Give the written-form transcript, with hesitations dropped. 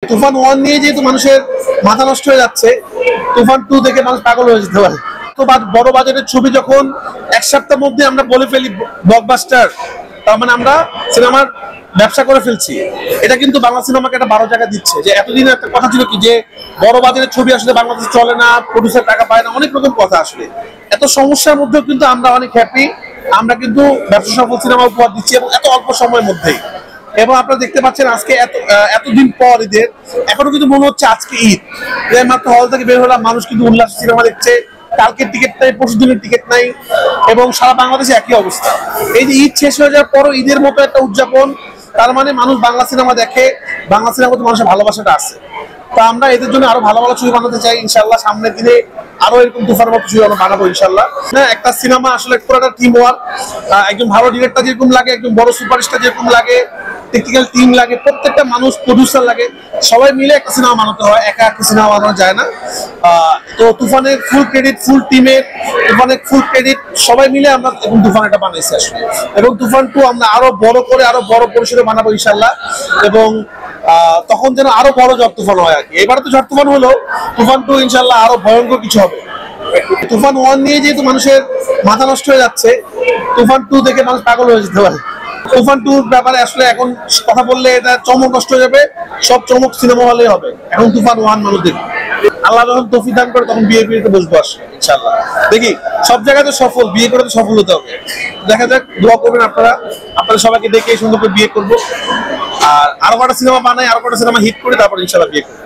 তুফান 1 নিয়ে যেহেতু মানুষের মাথা নষ্ট হয়ে যাচ্ছে, তুফান 2 দেখে মানুষ পাগল হয়ে যেতে পারে। তো বড় বাজেটের ছবি যখন এক সপ্তাহের মধ্যে আমরা বলে ফেলি ব্লকবাস্টার, তার মানে আমরা সিনেমার ব্যবসা করে ফেলছি। এটা কিন্তু বাংলা সিনেমাকে একটা 12 জায়গা দিচ্ছে। যে এতদিন একটা কথা ছিল কি যে বড় বাজেটের ছবি আসলে বাংলাদেশে চলে না, প্রডিউসার টাকা পায় না, অনেক রকম কথা আসলে। এত সমস্যার মধ্যেও কিন্তু আমরা অনেক হ্যাপি, আমরা কিন্তু ব্যবসা সফল সিনেমা উপহার দিচ্ছি এবং এত অল্প সময়ের মধ্যেই। এবং আপনারা দেখতে পাচ্ছেন আজকে এতদিন পর ঈদের এখনো কিন্তু মনে হচ্ছে আজকে ঈদ। মাত্র হল থেকে বের হলাম, মানুষ কিন্তু উল্লাস সিনেমা দেখছে, কালকের টিকিট নাই, পরশু দিনের টিকিট নাই, এবং সারা বাংলাদেশে একই অবস্থা। এই যে ঈদ শেষ হয়ে যাওয়ার পরও ঈদের মতো একটা উদযাপন, তার মানে মানুষ বাংলা সিনেমা দেখে, বাংলা সিনেমা তো মানুষের ভালোবাসাটা আছে। তো আমরা এদের জন্য আরো ভালো ভালো ছবি বানাতে চাই ইনশাল্লাহ। সামনের দিনে আরো এরকম তুফানের মতো ছবি আমরা বানাবো ইনশাল্লাহ। না, একটা সিনেমা আসলে পুরোটা টিম ওয়ার্ক। একজন ভালো ডিরেক্টর যেরকম লাগে, একজন বড় সুপারস্টার যেরকম লাগে, টেকনিক্যাল টিম লাগে, প্রত্যেকটা মানুষ, প্রডিউসার লাগে, সবাই মিলে একটা সিনেমা বানাতে হয়, একা একটা সিনেমা বানানো যায় না। তো তুফানের ফুল ক্রেডিট ফুল টিমের, তুফানের ফুল ক্রেডিট সবাই মিলে আমরা এবং তুফান এটা বানাইছি আসলে। এবং তুফান 2 আমরা আরো বড় করে, আরো বড় পরিসরে বানাবো ইনশাল্লাহ। এবং তখন যেন আরো বড় ঝড় তুফান হয় আর কি। এবারে তো ঝড় তুফান হলো, তুফান 2 ইনশাল্লাহ আরো ভয়ঙ্কর কিছু হবে। তুফান 1 নিয়ে যেহেতু মানুষের মাথা নষ্ট হয়ে যাচ্ছে, তুফান 2 দেখে মানুষ পাগল হয়ে যেতে পারে। তুফান 2 ব্যাপারে আসলে এখন কথা বললে এটা চমক নষ্ট হয়ে যাবে, সব চমক সিনেমা হলে হবে। এখন তুফান 1 মানুষ দেখবে, আল্লাহ যখন তৌফিক দান করে তখন বিয়ে বিয়েতে বসবো আসলে ইনশাআল্লাহ। দেখি সব জায়গায় তো সফল, বিয়ে করে তো সফল হতে হবে। দেখা যাক, দোয়া করবেন আপনারা, আপনারা সবাইকে দেখে সুন্দর করে বিয়ে করবো। আর আরো কটা সিনেমা বানাই, আরো কটা সিনেমা হিট করে তারপর ইনশাআল্লাহ বিয়ে করবো।